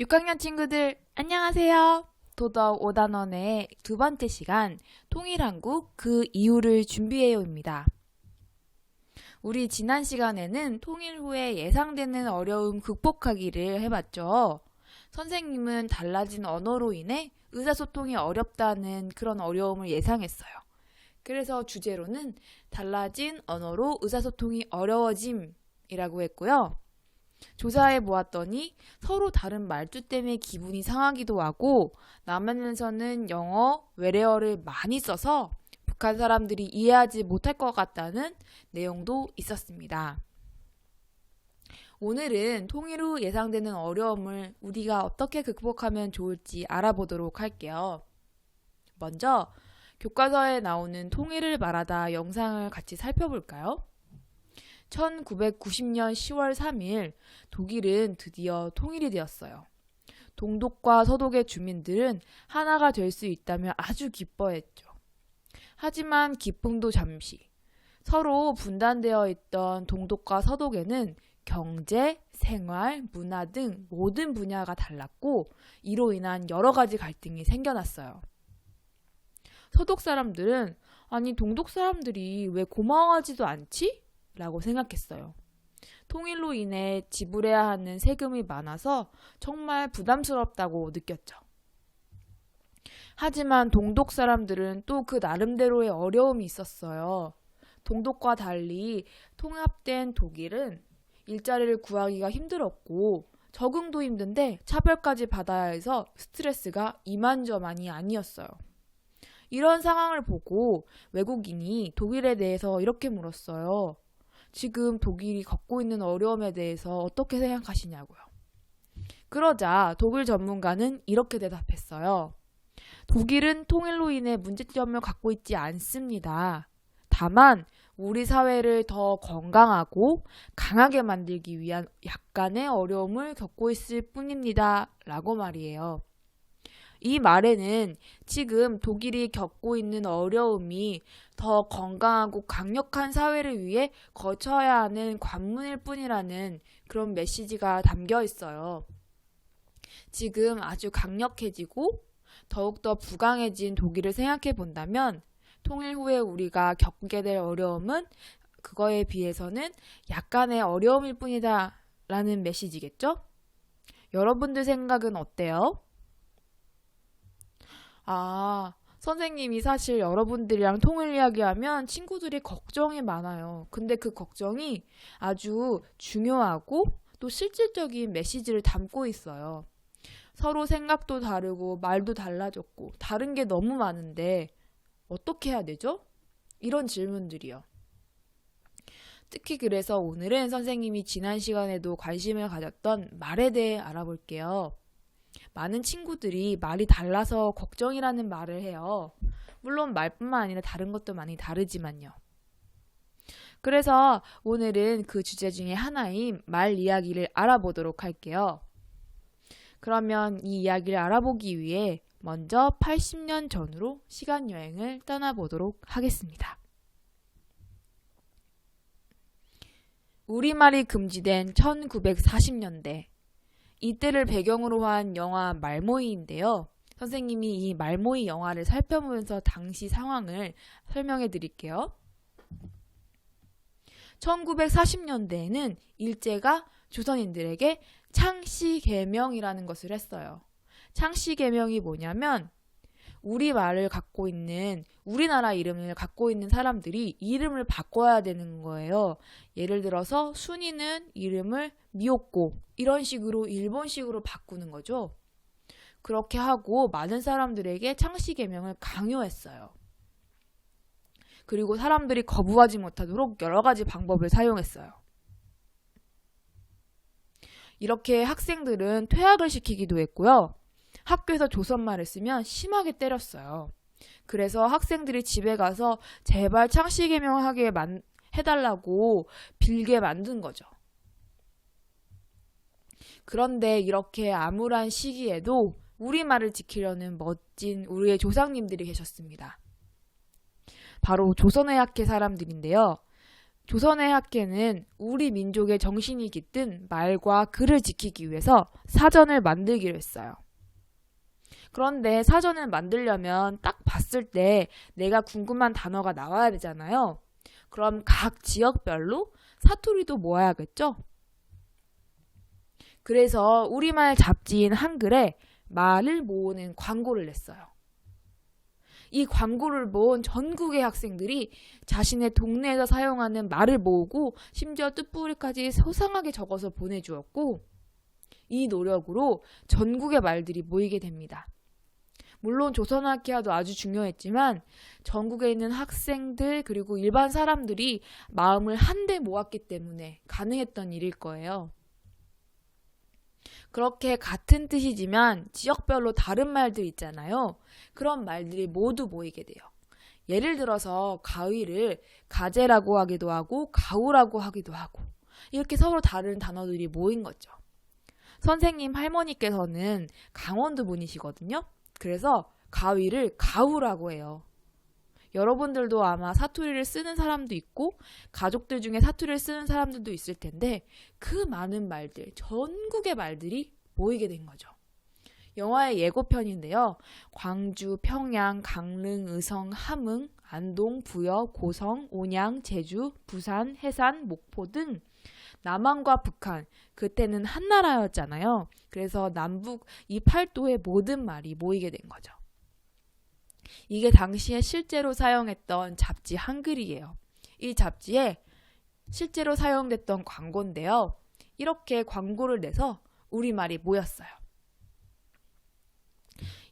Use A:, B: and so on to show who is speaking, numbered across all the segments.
A: 6학년 친구들 안녕하세요. 도덕 5단원의 두 번째 시간 통일한국 그 이유를 준비해요입니다. 우리 지난 시간에는 통일 후에 예상되는 어려움 극복하기를 해봤죠. 선생님은 달라진 언어로 인해 의사소통이 어렵다는 그런 어려움을 예상했어요. 그래서 주제로는 달라진 언어로 의사소통이 어려워짐이라고 했고요. 조사해 보았더니 서로 다른 말투 때문에 기분이 상하기도 하고 남한에서는 영어, 외래어를 많이 써서 북한 사람들이 이해하지 못할 것 같다는 내용도 있었습니다. 오늘은 통일 후 예상되는 어려움을 우리가 어떻게 극복하면 좋을지 알아보도록 할게요. 먼저 교과서에 나오는 통일을 말하다 영상을 같이 살펴볼까요? 1990년 10월 3일 독일은 드디어 통일이 되었어요. 동독과 서독의 주민들은 하나가 될 수 있다며 아주 기뻐했죠. 하지만 기쁨도 잠시. 서로 분단되어 있던 동독과 서독에는 경제, 생활, 문화 등 모든 분야가 달랐고 이로 인한 여러 가지 갈등이 생겨났어요. 서독 사람들은 아니 동독 사람들이 왜 고마워하지도 않지? 라고 생각했어요. 통일로 인해 지불해야 하는 세금이 많아서 정말 부담스럽다고 느꼈죠. 하지만 동독 사람들은 또 그 나름대로의 어려움이 있었어요. 동독과 달리 통합된 독일은 일자리를 구하기가 힘들었고 적응도 힘든데 차별까지 받아야 해서 스트레스가 이만저만이 아니었어요. 이런 상황을 보고 외국인이 독일에 대해서 이렇게 물었어요. 지금 독일이 겪고 있는 어려움에 대해서 어떻게 생각하시냐고요. 그러자 독일 전문가는 이렇게 대답했어요. 독일은 통일로 인해 문제점을 갖고 있지 않습니다. 다만 우리 사회를 더 건강하고 강하게 만들기 위한 약간의 어려움을 겪고 있을 뿐입니다. 라고 말이에요. 이 말에는 지금 독일이 겪고 있는 어려움이 더 건강하고 강력한 사회를 위해 거쳐야 하는 관문일 뿐이라는 그런 메시지가 담겨 있어요. 지금 아주 강력해지고 더욱더 부강해진 독일을 생각해 본다면 통일 후에 우리가 겪게 될 어려움은 그거에 비해서는 약간의 어려움일 뿐이다 라는 메시지겠죠? 여러분들 생각은 어때요? 선생님이 사실 여러분들이랑 통일 이야기하면 친구들이 걱정이 많아요. 근데 그 걱정이 아주 중요하고 또 실질적인 메시지를 담고 있어요. 서로 생각도 다르고 말도 달라졌고 다른 게 너무 많은데 어떻게 해야 되죠? 이런 질문들이요. 특히 그래서 오늘은 선생님이 지난 시간에도 관심을 가졌던 말에 대해 알아볼게요. 많은 친구들이 말이 달라서 걱정이라는 말을 해요. 물론 말뿐만 아니라 다른 것도 많이 다르지만요. 그래서 오늘은 그 주제 중에 하나인 말 이야기를 알아보도록 할게요. 그러면 이 이야기를 알아보기 위해 먼저 80년 전으로 시간여행을 떠나보도록 하겠습니다. 우리말이 금지된 1940년대. 이때를 배경으로 한 영화 말모이인데요. 선생님이 이 말모이 영화를 살펴보면서 당시 상황을 설명해 드릴게요. 1940년대에는 일제가 조선인들에게 창씨개명이라는 것을 했어요. 창씨개명이 뭐냐면 우리말을 갖고 있는 우리나라 이름을 갖고 있는 사람들이 이름을 바꿔야 되는 거예요. 예를 들어서 순이는 이름을 미옥고 이런 식으로 일본식으로 바꾸는 거죠. 그렇게 하고 많은 사람들에게 창씨개명을 강요했어요. 그리고 사람들이 거부하지 못하도록 여러 가지 방법을 사용했어요. 이렇게 학생들은 퇴학을 시키기도 했고요. 학교에서 조선말을 쓰면 심하게 때렸어요. 그래서 학생들이 집에 가서 제발 창씨개명하게 해달라고 빌게 만든 거죠. 그런데 이렇게 암울한 시기에도 우리말을 지키려는 멋진 우리의 조상님들이 계셨습니다. 바로 조선의학회 사람들인데요. 조선의 학계는 우리 민족의 정신이 깃든 말과 글을 지키기 위해서 사전을 만들기로 했어요. 그런데 사전을 만들려면 딱 봤을 때 내가 궁금한 단어가 나와야 되잖아요. 그럼 각 지역별로 사투리도 모아야겠죠? 그래서 우리말 잡지인 한글에 말을 모으는 광고를 냈어요. 이 광고를 본 전국의 학생들이 자신의 동네에서 사용하는 말을 모으고 심지어 뜻풀이까지 소상하게 적어서 보내주었고, 이 노력으로 전국의 말들이 모이게 됩니다. 물론 조선학기야도 아주 중요했지만 전국에 있는 학생들 그리고 일반 사람들이 마음을 한데 모았기 때문에 가능했던 일일 거예요. 그렇게 같은 뜻이지만 지역별로 다른 말들 있잖아요. 그런 말들이 모두 모이게 돼요. 예를 들어서 가위를 가재라고 하기도 하고 가우라고 하기도 하고 이렇게 서로 다른 단어들이 모인 거죠. 선생님 할머니께서는 강원도 분이시거든요. 그래서 가위를 가우라고 해요. 여러분들도 아마 사투리를 쓰는 사람도 있고 가족들 중에 사투리를 쓰는 사람들도 있을 텐데 그 많은 말들, 전국의 말들이 모이게 된 거죠. 영화의 예고편인데요. 광주, 평양, 강릉, 의성, 함흥, 안동, 부여, 고성, 온양, 제주, 부산, 해산, 목포 등 남한과 북한, 그때는 한나라였잖아요. 그래서 남북 이 팔도의 모든 말이 모이게 된 거죠. 이게 당시에 실제로 사용했던 잡지 한글이에요. 이 잡지에 실제로 사용됐던 광고인데요. 이렇게 광고를 내서 우리말이 모였어요.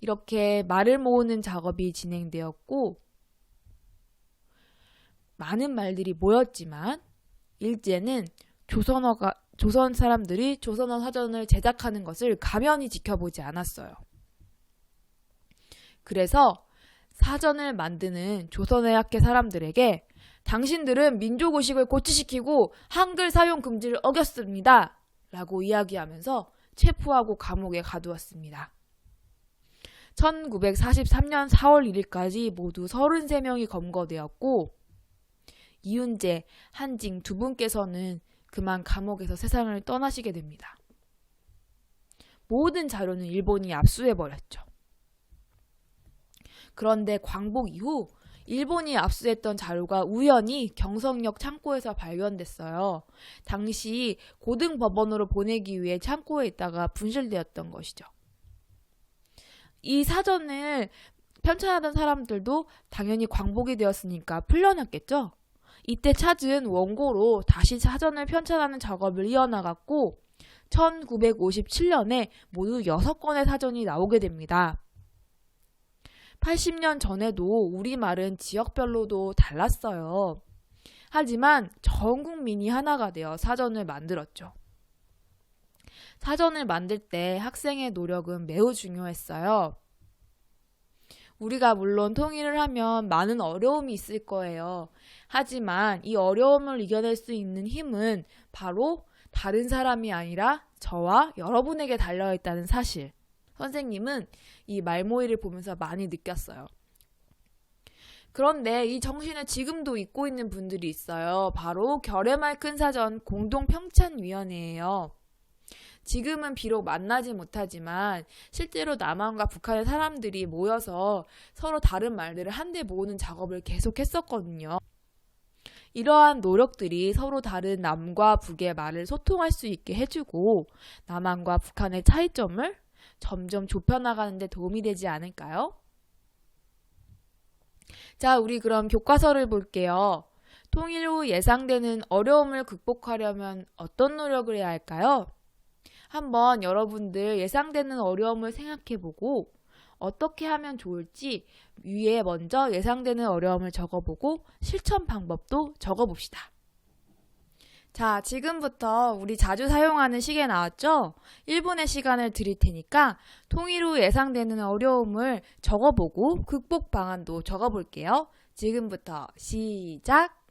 A: 이렇게 말을 모으는 작업이 진행되었고 많은 말들이 모였지만 일제는 조선 사람들이 조선어 사전을 제작하는 것을 가만히 지켜보지 않았어요. 그래서 사전을 만드는 조선의 학계 사람들에게 당신들은 민족의식을 고취시키고 한글 사용 금지를 어겼습니다. 라고 이야기하면서 체포하고 감옥에 가두었습니다. 1943년 4월 1일까지 모두 33명이 검거되었고 이윤재, 한징 두 분께서는 그만 감옥에서 세상을 떠나시게 됩니다. 모든 자료는 일본이 압수해버렸죠. 그런데 광복 이후 일본이 압수했던 자료가 우연히 경성역 창고에서 발견됐어요. 당시 고등법원으로 보내기 위해 창고에 있다가 분실되었던 것이죠. 이 사전을 편찬하던 사람들도 당연히 광복이 되었으니까 풀려났겠죠. 이때 찾은 원고로 다시 사전을 편찬하는 작업을 이어나갔고 1957년에 모두 6건의 사전이 나오게 됩니다. 80년 전에도 우리말은 지역별로도 달랐어요. 하지만 전 국민이 하나가 되어 사전을 만들었죠. 사전을 만들 때 학생의 노력은 매우 중요했어요. 우리가 물론 통일을 하면 많은 어려움이 있을 거예요. 하지만 이 어려움을 이겨낼 수 있는 힘은 바로 다른 사람이 아니라 저와 여러분에게 달려있다는 사실. 선생님은 이 말모이를 보면서 많이 느꼈어요. 그런데 이 정신을 지금도 잊고 있는 분들이 있어요. 바로 결의말 큰 사전 공동평찬위원회예요. 지금은 비록 만나지 못하지만 실제로 남한과 북한의 사람들이 모여서 서로 다른 말들을 한데 모으는 작업을 계속했었거든요. 이러한 노력들이 서로 다른 남과 북의 말을 소통할 수 있게 해주고 남한과 북한의 차이점을 점점 좁혀나가는 데 도움이 되지 않을까요? 자, 우리 그럼 교과서를 볼게요. 통일 후 예상되는 어려움을 극복하려면 어떤 노력을 해야 할까요? 한번 여러분들 예상되는 어려움을 생각해보고 어떻게 하면 좋을지 위에 먼저 예상되는 어려움을 적어보고 실천 방법도 적어봅시다. 자, 지금부터 우리 자주 사용하는 시계 나왔죠? 1분의 시간을 드릴 테니까 통일 후 예상되는 어려움을 적어보고 극복 방안도 적어볼게요. 지금부터 시작!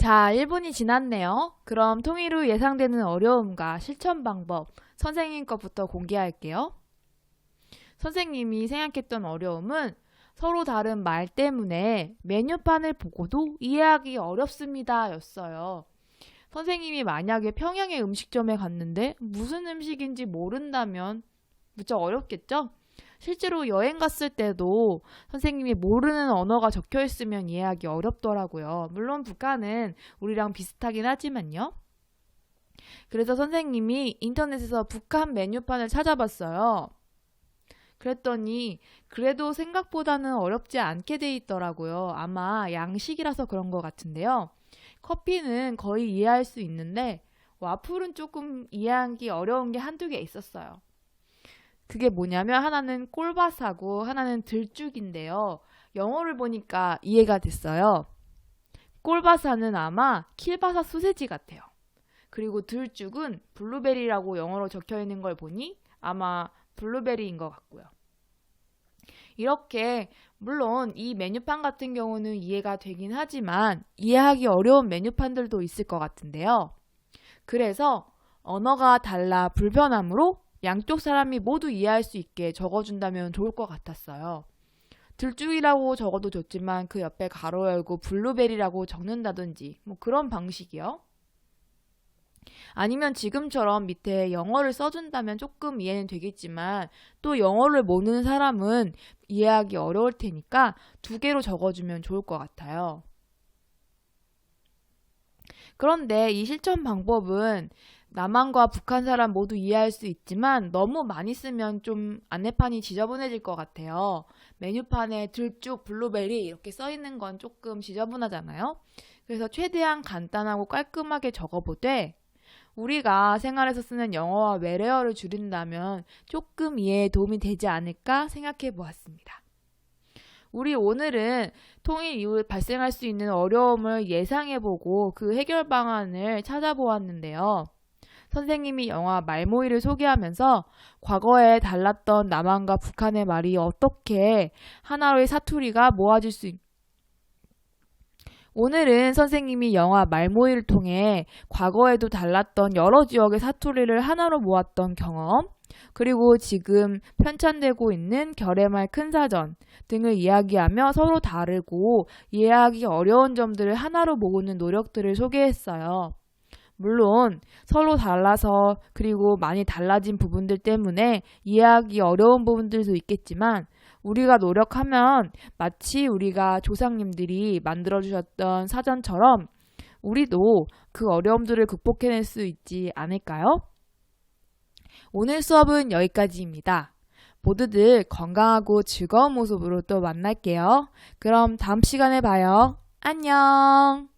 A: 자, 1분이 지났네요. 그럼 통일 후 예상되는 어려움과 실천 방법, 선생님 것부터 공개할게요. 선생님이 생각했던 어려움은 서로 다른 말 때문에 메뉴판을 보고도 이해하기 어렵습니다 였어요. 선생님이 만약에 평양의 음식점에 갔는데 무슨 음식인지 모른다면 무척 어렵겠죠? 실제로 여행 갔을 때도 선생님이 모르는 언어가 적혀 있으면 이해하기 어렵더라고요. 물론 북한은 우리랑 비슷하긴 하지만요. 그래서 선생님이 인터넷에서 북한 메뉴판을 찾아봤어요. 그랬더니 그래도 생각보다는 어렵지 않게 돼 있더라고요. 아마 양식이라서 그런 것 같은데요. 커피는 거의 이해할 수 있는데 와플은 조금 이해하기 어려운 게 한두 개 있었어요. 그게 뭐냐면 하나는 꼴바사고 하나는 들쭉인데요. 영어를 보니까 이해가 됐어요. 꼴바사는 아마 킬바사 소세지 같아요. 그리고 들쭉은 블루베리라고 영어로 적혀 있는 걸 보니 아마 블루베리인 것 같고요. 이렇게 물론 이 메뉴판 같은 경우는 이해가 되긴 하지만 이해하기 어려운 메뉴판들도 있을 것 같은데요. 그래서 언어가 달라 불편함으로 양쪽 사람이 모두 이해할 수 있게 적어준다면 좋을 것 같았어요. 들쭉이라고 적어도 좋지만 그 옆에 가로 열고 블루베리라고 적는다든지 뭐 그런 방식이요. 아니면 지금처럼 밑에 영어를 써준다면 조금 이해는 되겠지만 또 영어를 모르는 사람은 이해하기 어려울 테니까 2개로 적어주면 좋을 것 같아요. 그런데 이 실천 방법은 남한과 북한 사람 모두 이해할 수 있지만 너무 많이 쓰면 좀 안내판이 지저분해질 것 같아요. 메뉴판에 들쭉 블루베리 이렇게 써 있는 건 조금 지저분하잖아요. 그래서 최대한 간단하고 깔끔하게 적어보되 우리가 생활에서 쓰는 영어와 외래어를 줄인다면 조금 이해에 도움이 되지 않을까 생각해 보았습니다. 우리 오늘은 통일 이후 발생할 수 있는 어려움을 예상해보고 그 해결 방안을 찾아보았는데요. 선생님이 영화 말모이를 소개하면서 과거에 달랐던 남한과 북한의 말이 어떻게 하나로의 사투리가 모아질 수 오늘은 선생님이 영화 말모이를 통해 과거에도 달랐던 여러 지역의 사투리를 하나로 모았던 경험, 그리고 지금 편찬되고 있는 결의말 큰사전 등을 이야기하며 서로 다르고 이해하기 어려운 점들을 하나로 모으는 노력들을 소개했어요. 물론 서로 달라서 그리고 많이 달라진 부분들 때문에 이해하기 어려운 부분들도 있겠지만 우리가 노력하면 마치 우리가 조상님들이 만들어주셨던 사전처럼 우리도 그 어려움들을 극복해낼 수 있지 않을까요? 오늘 수업은 여기까지입니다. 모두들 건강하고 즐거운 모습으로 또 만날게요. 그럼 다음 시간에 봐요. 안녕!